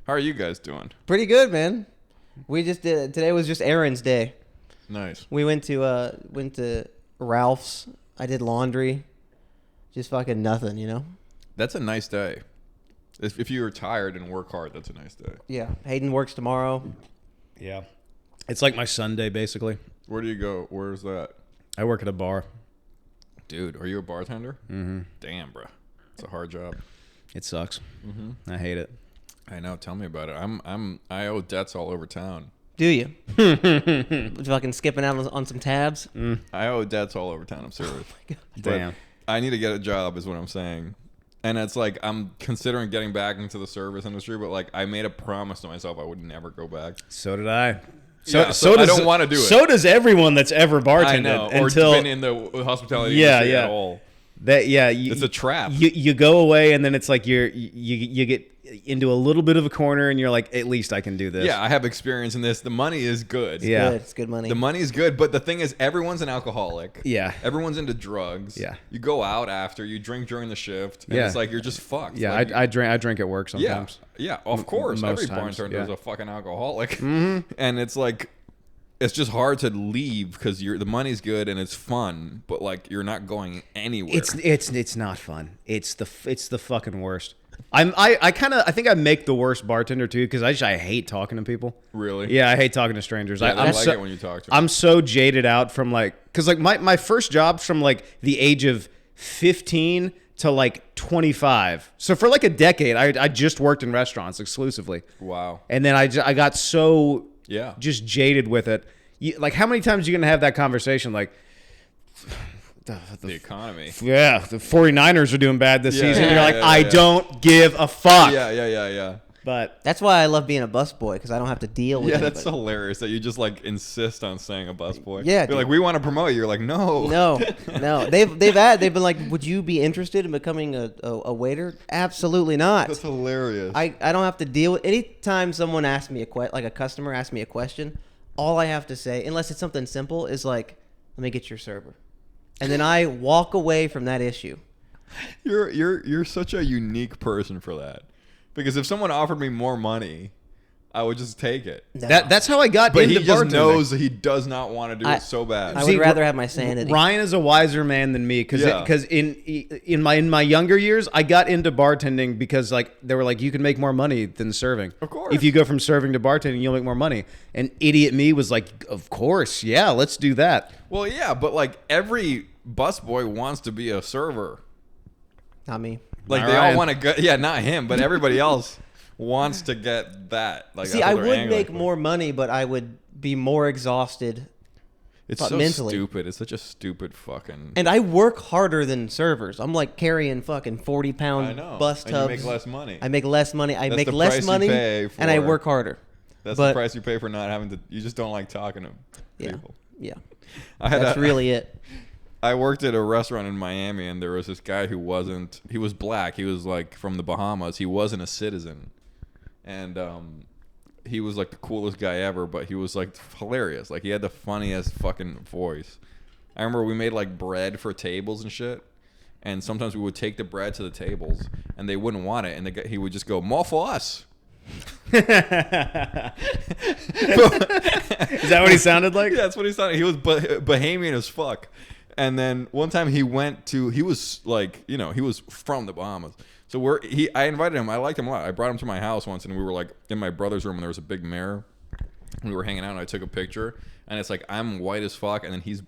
How are you guys doing? Pretty good, man. We just did. Today was just Aaron's day. Nice. We went to Ralph's. I did laundry. Just fucking nothing, you know. That's a nice day. If you were tired and work hard, that's a nice day. Yeah. Hayden works tomorrow. Yeah. It's like my Sunday, basically. Where do you go? Where's that? I work at a bar. Dude, are you a bartender? Mm-hmm. Damn, bro. It's a hard job. It sucks. Mm-hmm. I hate it. I know. Tell me about it. I owe debts all over town. Do you? Fucking skipping out on some tabs. I owe debts all over town. I'm serious. Damn. But I need to get a job is what I'm saying. And it's like I'm considering getting back into the service industry, but like I made a promise to myself I would never go back. So did I. So I don't want to do it. So does everyone that's ever bartended. I know, or been in the hospitality industry at all. It's a trap. You go away and then it's like you get into a little bit of a corner and you're like, at least I can do this. Yeah, I have experience in this. The money is good. Yeah. Good. It's good money. The money is good, but the thing is, everyone's an alcoholic. Yeah. Everyone's into drugs. Yeah. You go out after, you drink during the shift, and Yeah. it's like you're just fucked. Yeah, like, I drink at work sometimes. Yeah, of course. Most Every times, bartender is yeah. a fucking alcoholic. Mm-hmm. And it's like, it's just hard to leave because the money's good and it's fun, but like you're not going anywhere. It's not fun. It's the fucking worst. I think I make the worst bartender too because I hate talking to people. Really? Yeah, I hate talking to strangers. Yeah, I'm like it when you talk to them. I'm so jaded out from like because like my first job from like the age of 15 to like 25. So for like a decade, I just worked in restaurants exclusively. Wow. And then I got so Yeah. just jaded with it. Like how many times are you gonna have that conversation? Like The economy. yeah, the 49ers are doing bad this Yeah, season. yeah, You're like, yeah, I yeah. don't give a fuck. Yeah. But That's why I love being a busboy because I don't have to deal with Yeah, anybody. that's hilarious that you just like insist on saying a busboy. Yeah, You're dude. like, we want to promote you. You're like, no. No. They've been like, would you be interested in becoming a waiter? Absolutely not. That's hilarious. I don't have to deal with anytime someone asks me like a customer asks me a question, all I have to say, unless it's something simple, is like, let me get your server. And then I walk away from that issue. You're such a unique person for that. Because if someone offered me more money, I would just take it. No. that's how I got But into he just bartending. knows that he does not want to do it so bad. I See, would rather have my sanity. Ryan is a wiser man than me because Yeah. in my younger years I got into bartending because like they were like you can make more money than serving. Of course. If you go from serving to bartending, you'll make more money. And idiot me was like, of course, yeah, let's do that. Well, yeah, but like every busboy wants to be a server. Not me. Like Not they Ryan. all want to go. Yeah, not him, but everybody else wants to get that. Like, See, that's I what they're would angling make for. more money, but I would be more exhausted. It's but so mentally. stupid. It's such a stupid fucking. And I work harder than servers. I'm like carrying fucking 40-pound I know. bus And tubs. you make less money. I make less money. I That's make the less price you money, pay and I for- work harder. That's but- the price you pay for not having to. You just don't like talking to Yeah, people. yeah. I had That's really it. I worked at a restaurant in Miami, and there was this guy who wasn't. He was black. He was like from the Bahamas. He wasn't a citizen, and he was like the coolest guy ever. But he was like hilarious. Like he had the funniest fucking voice. I remember we made like bread for tables and shit. And sometimes we would take the bread to the tables, and they wouldn't want it, and he would just go, "More for us." Is that what he sounded like? Yeah, that's what he sounded. He was Bahamian as fuck. And then one time he was like, you know, he was from the Bahamas. So I invited him. I liked him a lot. I brought him to my house once, and we were like in my brother's room, and there was a big mirror. We were hanging out, and I took a picture, and it's like I'm white as fuck, and then he's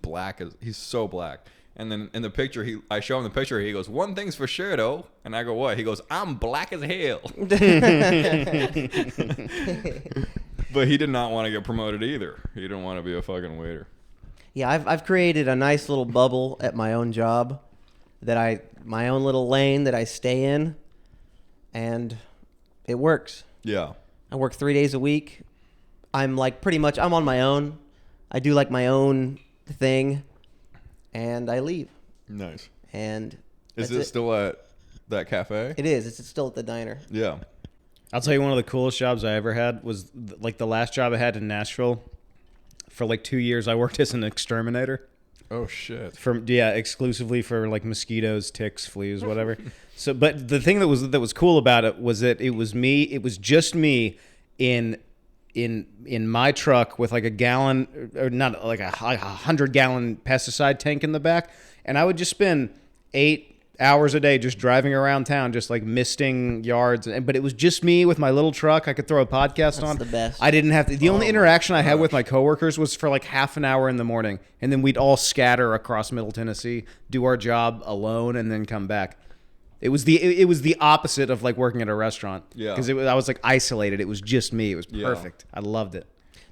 so black. And then in the picture, I show him the picture. He goes, "One thing's for sure, though." And I go, "What?" He goes, "I'm black as hell." But he did not want to get promoted either. He didn't want to be a fucking waiter. Yeah, I've created a nice little bubble at my own job, my own little lane that I stay in, and it works. Yeah. I work 3 days a week. I'm like I'm on my own. I do like my own thing, and I leave. Nice. And Is that's it still at that cafe? It is. It's still at the diner. Yeah. I'll tell you, one of the coolest jobs I ever had was like the last job I had in Nashville. For like 2 years, I worked as an exterminator. Oh shit. Exclusively for like mosquitoes, ticks, fleas, whatever. So, but the thing that was cool about it was that it was just me in my truck with like a gallon, or not like a 100-gallon pesticide tank in the back, and I would just spend 8 hours a day just driving around town, just like misting yards. But it was just me with my little truck. I could throw a podcast on. the best. I didn't have to. The only interaction I had with my coworkers was for like half an hour in the morning, and then we'd all scatter across Middle Tennessee, do our job alone, and then come back. It was the opposite of like working at a restaurant. Yeah. Because I was like isolated. It was just me. It was Yeah. perfect. I loved it.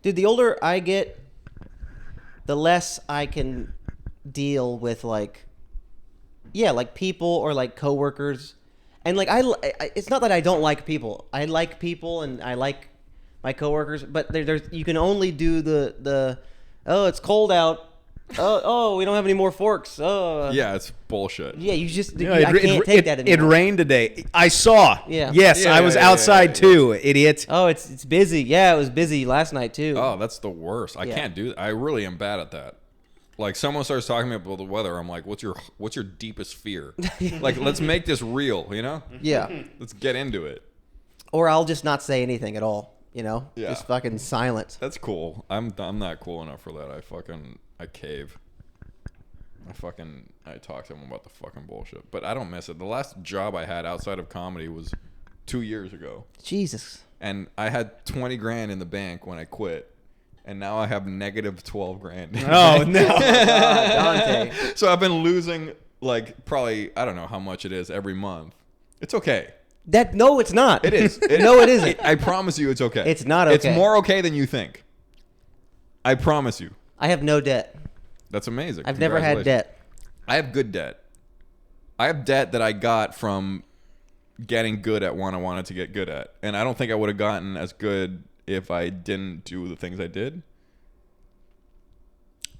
Dude, the older I get, the less I can deal with like people or like coworkers, and like I it's not that I don't like people. I like people and I like my coworkers, but there's you can only do the oh, it's cold out. Oh, we don't have any more forks. Oh, Yeah, it's bullshit. yeah. You just No, I can't take that It anymore. rained today. I saw. Yeah. Yes, Yeah, I was yeah, outside yeah. too, idiot. Oh, it's busy. Yeah, it was busy last night too. Oh, that's the worst. I Yeah. can't do that. I really am bad at that. Like someone starts talking to me about the weather, I'm like, what's your deepest fear? Like, let's make this real, you know? Yeah. Let's get into it. Or I'll just not say anything at all. You know, Yeah. just fucking silent. That's cool. I'm not cool enough for that. I cave. I talk to them about the fucking bullshit. But I don't miss it. The last job I had outside of comedy was 2 years ago. Jesus. And I had 20 grand in the bank when I quit. And now I have negative 12 grand. Oh no. Dante. So I've been losing like probably, I don't know how much it is every month. It's okay. No, it's not. It is. No, it isn't. I promise you it's okay. It's not It's okay. more okay than you think. I promise you. I have no debt. That's amazing. I've never had Congratulations. debt. I have good debt. I have debt that I got from getting good at what I wanted to get good at. And I don't think I would have gotten as good if I didn't do the things I did.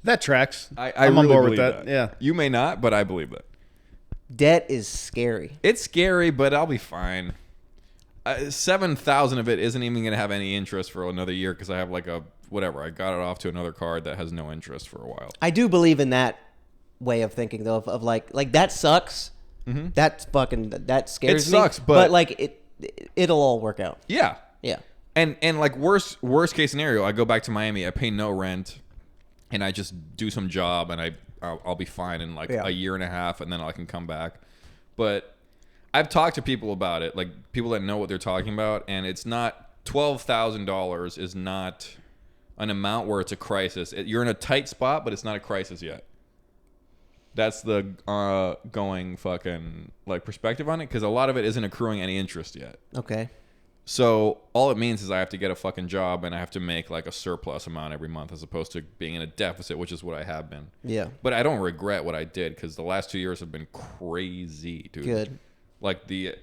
That tracks. I'm I'm on really board with believe that. Yeah. You may not, but I believe that. Debt is scary. It's scary, but I'll be fine. 7,000 of it isn't even going to have any interest for another year because I have like a whatever. I got it off to another card that has no interest for a while. I do believe in that way of thinking though, of like that sucks. That's fucking that scares It me. sucks, but- like it'll all work out. Yeah. Yeah. And like worst case scenario, I go back to Miami, I pay no rent, and I just do some job, and I'll be fine in like Yeah. a year and a half, and then I can come back. But I've talked to people about it, like people that know what they're talking about, and it's not $12,000 is not an amount where it's a crisis. You're in a tight spot, but it's not a crisis yet. That's the going fucking like perspective on it, because a lot of it isn't accruing any interest yet. Okay. So all it means is I have to get a fucking job and I have to make like a surplus amount every month as opposed to being in a deficit, which is what I have been. Yeah. But I don't regret what I did because the last 2 years have been crazy, dude. Good. Like the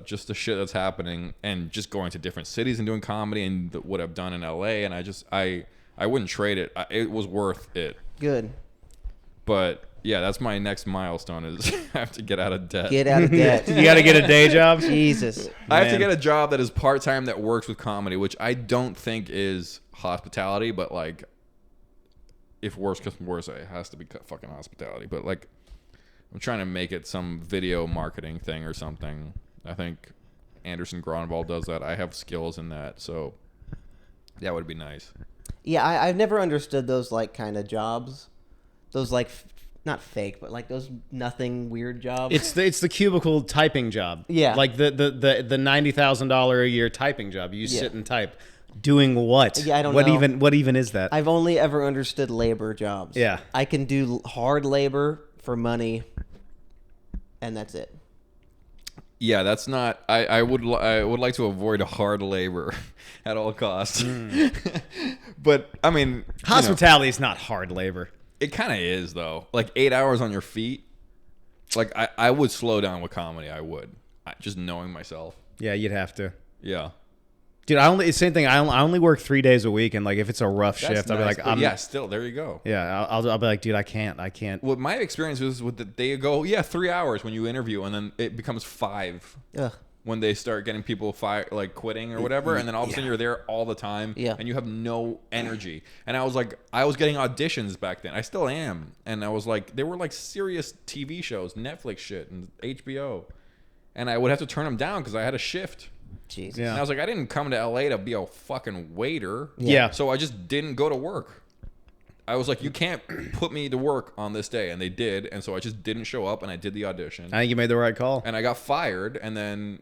just the shit that's happening and just going to different cities and doing comedy and what I've done in LA, and I wouldn't trade it. It was worth it. Good. But yeah, that's my next milestone is I have to get out of debt. Get out of debt. You got to get a day job. Jesus. I have to Man. get a job that is part-time that works with comedy, which I don't think is hospitality, but like if worse comes to worse, it has to be fucking hospitality. But like I'm trying to make it some video marketing thing or something. I think Anderson Gronwald does that. I have skills in that, so that would be nice. Yeah, I've never understood those like kind of jobs. Those like not fake, but like those nothing weird jobs. It's the cubicle typing job. Yeah. Like the $90,000 a year typing job. You Yeah. sit and type. Doing what? Yeah, I don't what know. What even is that? I've only ever understood labor jobs. Yeah. I can do hard labor for money, and that's it. Yeah, that's not. I would like to avoid hard labor at all costs. But I mean, you know, Hospitality is not hard labor. it kind of is though. Like 8 hours on your feet. Like I would slow down with comedy. I would. Just knowing myself. Yeah, you'd have to. Yeah. Dude, same thing. I only work 3 days a week, and like if it's a rough shift, I'll be like, yeah, still there you go. yeah, I'll be like, dude, I can't. What my experience was with they go, yeah, 3 hours when you interview, and then it becomes 5. Ugh. when they start getting people fired, like quitting or whatever, and then all of a sudden you're there all the time, Yeah. and you have no energy. And I was like, I was getting auditions back then. I still am, and I was like, they were like serious TV shows, Netflix shit, and HBO, and I would have to turn them down because I had a shift. Jesus. Yeah. And I was like, I didn't come to LA to be a fucking waiter. Yeah. So I just didn't go to work. I was like, you can't put me to work on this day, and they did, and so I just didn't show up, and I did the audition, I think you made the right call. and I got fired, and then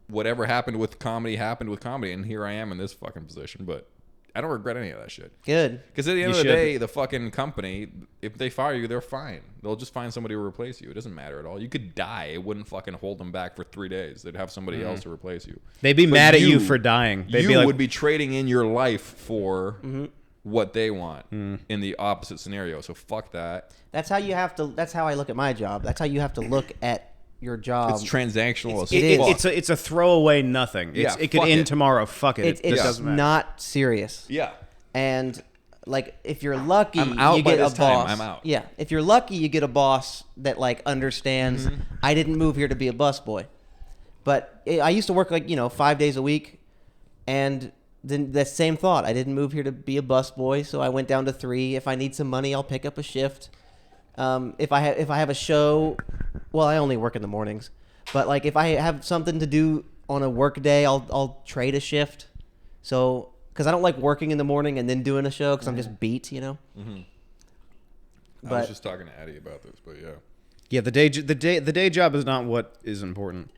whatever happened with comedy, and here I am in this fucking position, but I don't regret any of that shit. Good. Because at the end You of the should. day, the fucking company, if they fire you, they're fine. They'll just find somebody to replace you. It doesn't matter at all. You could die. It wouldn't fucking hold them back for 3 days. They'd have somebody else to replace you. They'd be But mad at you for dying. They'd You be like, would be trading in your life for what they want in the opposite scenario. So fuck that. That's how you have to. That's how I look at my job. That's how you have to look at your job. It's transactional as it is. fuck. it's a throwaway nothing. Yeah, It could fuck end it. tomorrow. Fuck it. It's It doesn't matter. not serious. Yeah. And like, if you're lucky, I'm out you by get a this time. boss. I'm out. Yeah, if you're lucky, you get a boss that like understands. I didn't move here to be a busboy, but I used to work like 5 days a week, and then that same thought. I didn't move here to be a busboy, so I went down to 3. If I need some money, I'll pick up a shift. If I have a show, well, I only work in the mornings, but like if I have something to do on a work day, I'll trade a shift. So because I don't like working in the morning and then doing a show because I'm just beat, I was But just talking to Addie about this, but yeah. Yeah, the day job is not what is important.